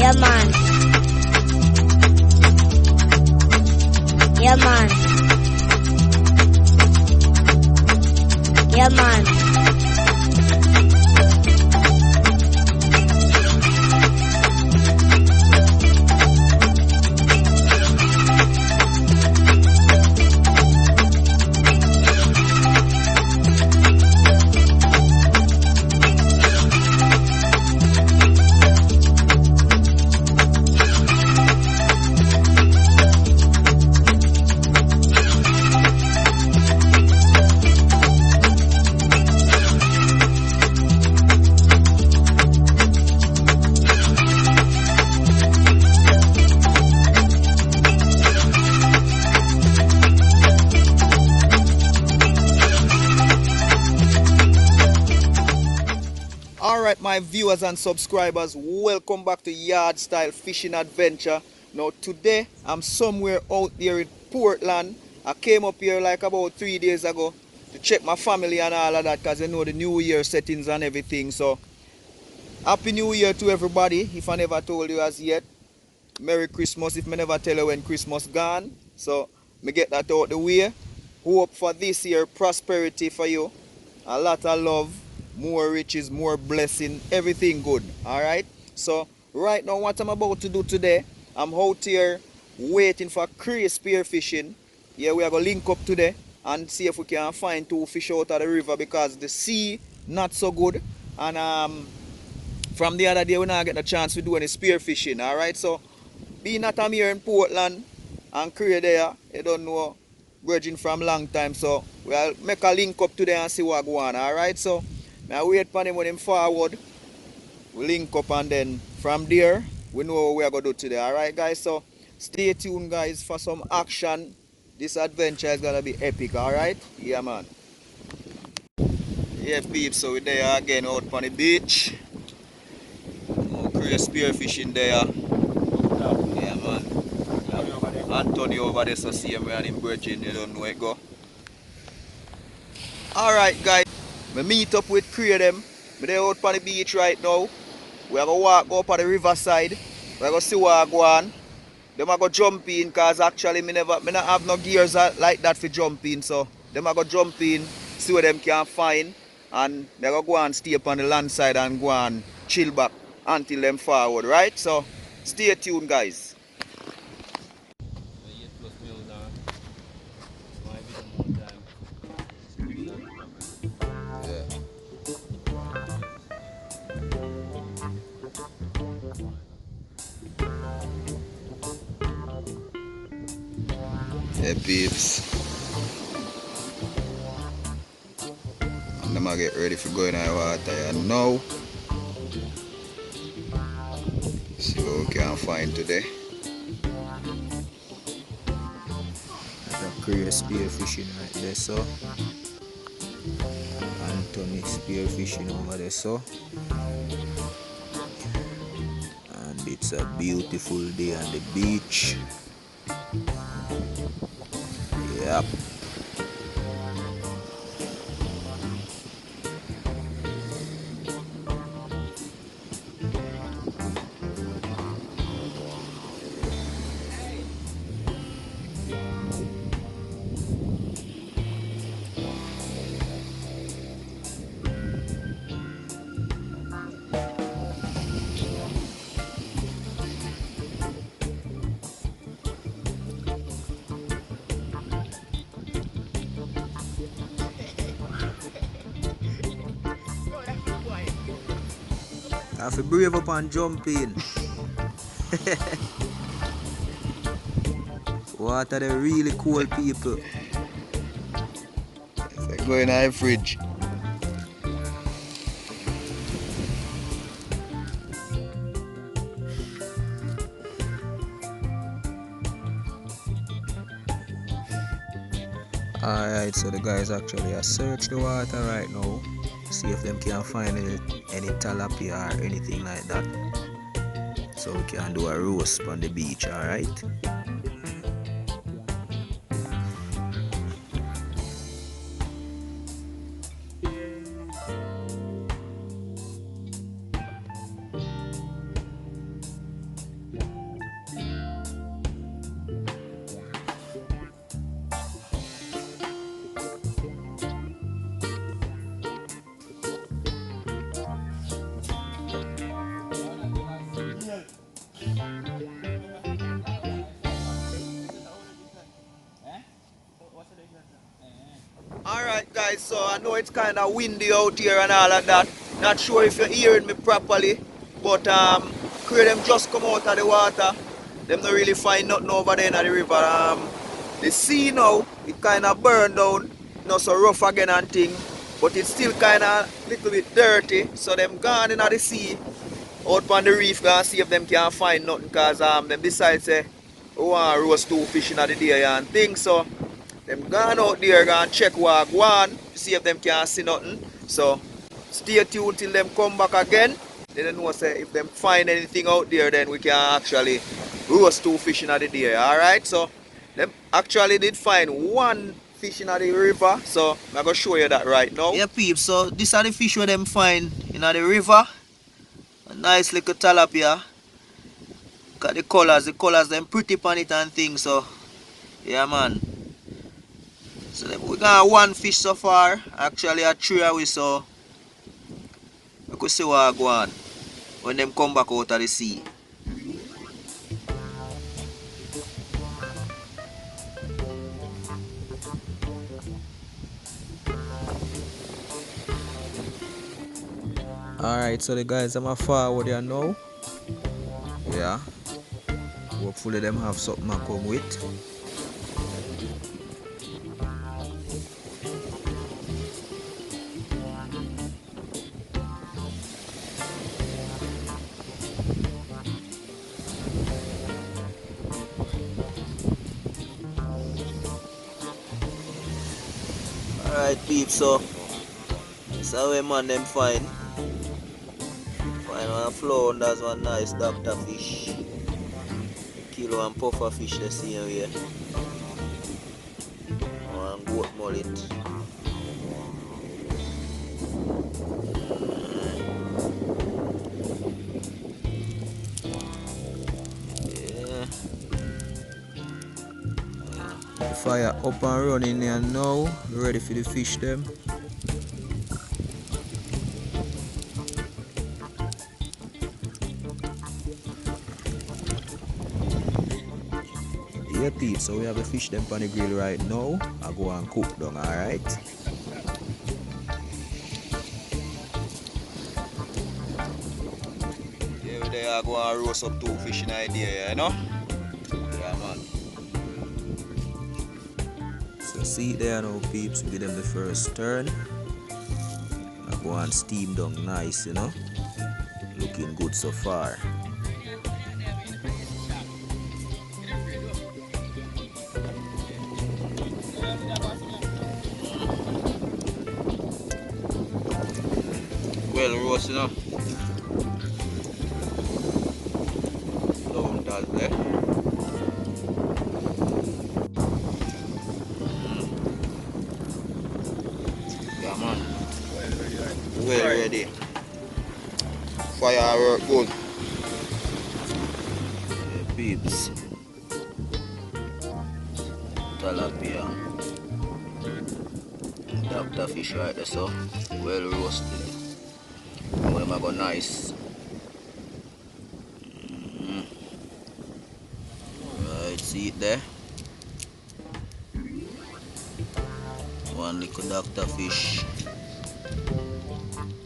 Yeah, man. Yeah, man. Yeah, man. Alright, my viewers and subscribers, welcome back to Yard Style Fishing Adventure. Now today I'm somewhere out there in Portland. I came up here like about 3 days ago to check my family and all of that, because you know the New Year settings and everything. So Happy New Year to everybody, if I never told you as yet. Merry Christmas if I never tell you when Christmas gone. So me get that out the way. Hope for this year prosperity for you, a lot of love, more riches, more blessing, everything good. Alright, so right now what I'm about to do today, I'm out here waiting for crazy spearfishing. Yeah, we are going to link up today and see if we can find 2 fish out of the river, because the sea not so good, and from the other day we not get a chance to do any spearfishing. Alright, so being that I'm here in Portland and Korea there, you don't know virgin from long time, so we'll make a link up today and see what go on. Alright, so I wait for them when them forward, we link up, and then from there we know what we are going to do today. Alright guys, so stay tuned guys for some action. This adventure is going to be epic. Alright, yeah man. Yeah peeps, so we're there again out on the beach. More crazy spearfishing there. Yeah man. Anthony over there, so see him and him virgin, you don't know it go. Alright guys, we meet up with three of them. We're out on the beach right now. We are going to walk up on the riverside. We are going to see what go on. Them are going to jump in, because actually me not have no gears like that for jumping. So them are going to jump in, see what them can find, and they're going to go and stay up on the land side and go and chill back until them forward, right? So stay tuned guys. Yeah peeps, and them get ready for going in the water and now see what we can find today. That's a crazy spearfishing right there, so Anthony spearfishing over there, so, and it's a beautiful day on the beach. Yep. I have to brave up and jump in. What are the really cool people? It's like going in the fridge. Alright, so the guys actually are search the water right now, see if them can find any tilapia or anything like that, so we can do a roast on the beach. Alright. guys, so I know it's kind of windy out here and all of that. Not sure if you're hearing me properly, but crew them just come out of the water. Them not really find nothing over there in the river. The sea now, it kind of burned down, not so rough again and thing, but it's still kind of little bit dirty. So them gone in the sea, out on the reef, gonna see if them can find nothing, cause them decide say, we want to roast 2 fish in the day and things. So them gone out there, gonna check what one, see if them can see nothing. So stay tuned till them come back again. Then know say if them find anything out there, then we can actually roast 2 fish in the day. Alright, so them actually did find 1 fish in the river, so I'm gonna show you that right now. Yeah, peeps, so these are the fish where them find in the river. A nice little tilapia. Got the colors them pretty on it and things, so yeah man. So we got 1 fish so far, actually a 3 away, so we could see what go on when them come back out of the sea. Alright, so the guys I'm forward here now. Yeah. Hopefully them have something to come with. Alright peeps, so this is how man them find. Find one flow and that's one nice doctor fish. Kilo and puffer fish the same way. One goat mullet. Yeah. Fire up and running here now. Ready for the fish them. Yeah peeps, so we have the fish them on the grill right now. I go and cook them, alright? Yeah, they are going to roast up 2 fish in the day, you know? Yeah man. So see there now peeps, we give them the first turn. I go and steam down nice, you know? Looking good so far. Well roast, you know. Down that there. Yeah man. Well ready. Fire work good. Yeah, peeps. Tilapia. Doctor fish right there, so well roasted. Now them go nice. Right, see it there. One little doctor fish.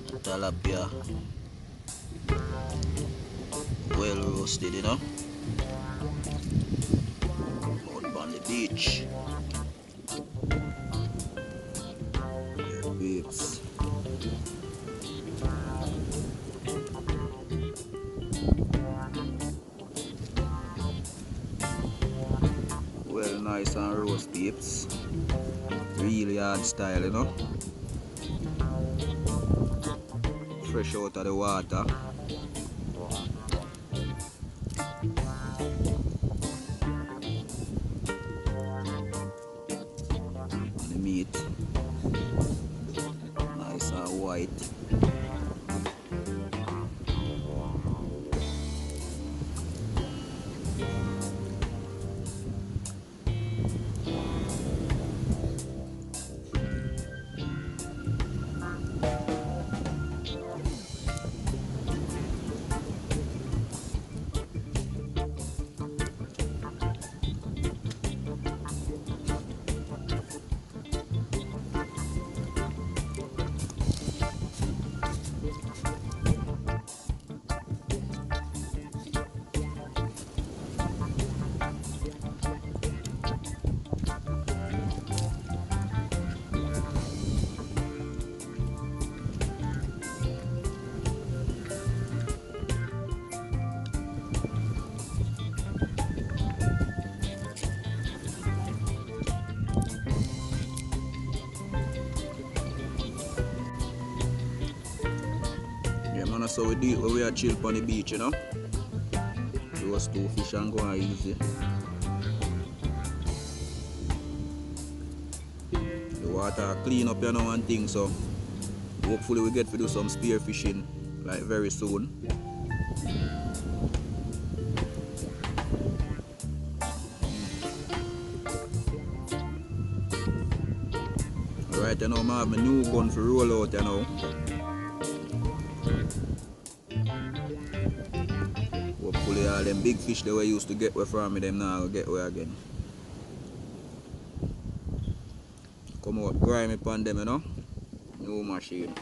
A tilapia. Well roasted, you know. Out on the beach. Yeah, peeps. Well nice and roast peeps. Really hard style, you know. Fresh out of the water. The meat nice and white. Yeah, man, so we do it when we are chill on the beach, you know. Those two fish and go on easy. The water clean up, you know, and things, so hopefully we get to do some spear fishing like very soon. Alright, you know, I have my new gun for roll out, you know. Hopefully all them big fish that we used to get away from me, them now will get away again. Come out grimy upon them, you know. New machine.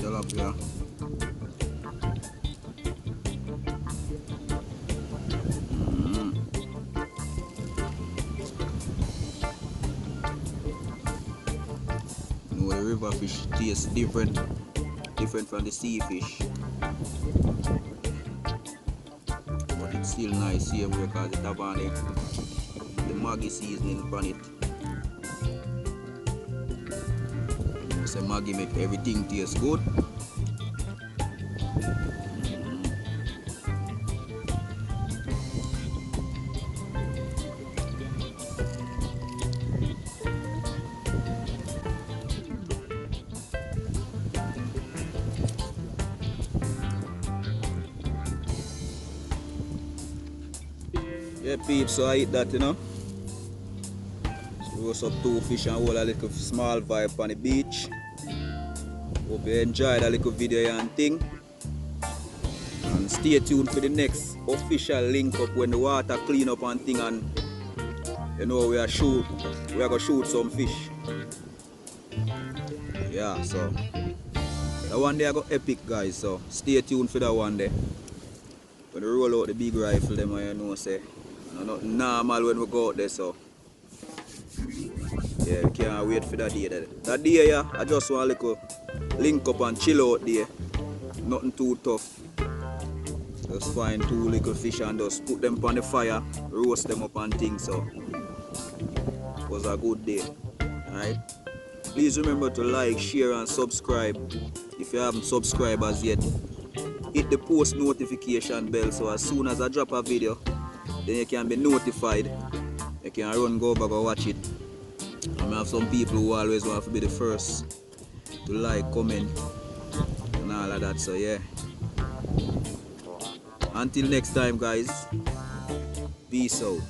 Tilapia. You know, the river fish tastes different from the sea fish. But it's still nice here because it have on the Maggi seasoning on it. So Maggi make everything taste good. Yeah, peeps, so I eat that, you know. So roast up two fish and hold a little small vibe on the beach. Hope you enjoyed a little video and thing. And stay tuned for the next official link up when the water clean up and thing, and you know we are gonna shoot some fish. Yeah, so that one day I go epic, guys, so stay tuned for that one day. When we roll out the big rifle, them you know say nothing normal when we go out there, so yeah, we can't wait for that day. That day, yeah, I just want a little link up and chill out there. Nothing too tough. Just find two little fish and just put them on the fire, roast them up and things, so it was a good day. Alright? Please remember to like, share and subscribe if you haven't subscribed as yet. Hit the post notification bell so as soon as I drop a video, then you can be notified. You can run go back and watch it. And I have some people who always want to be the first to like, comment and all of that, so yeah. Until next time, guys, peace out.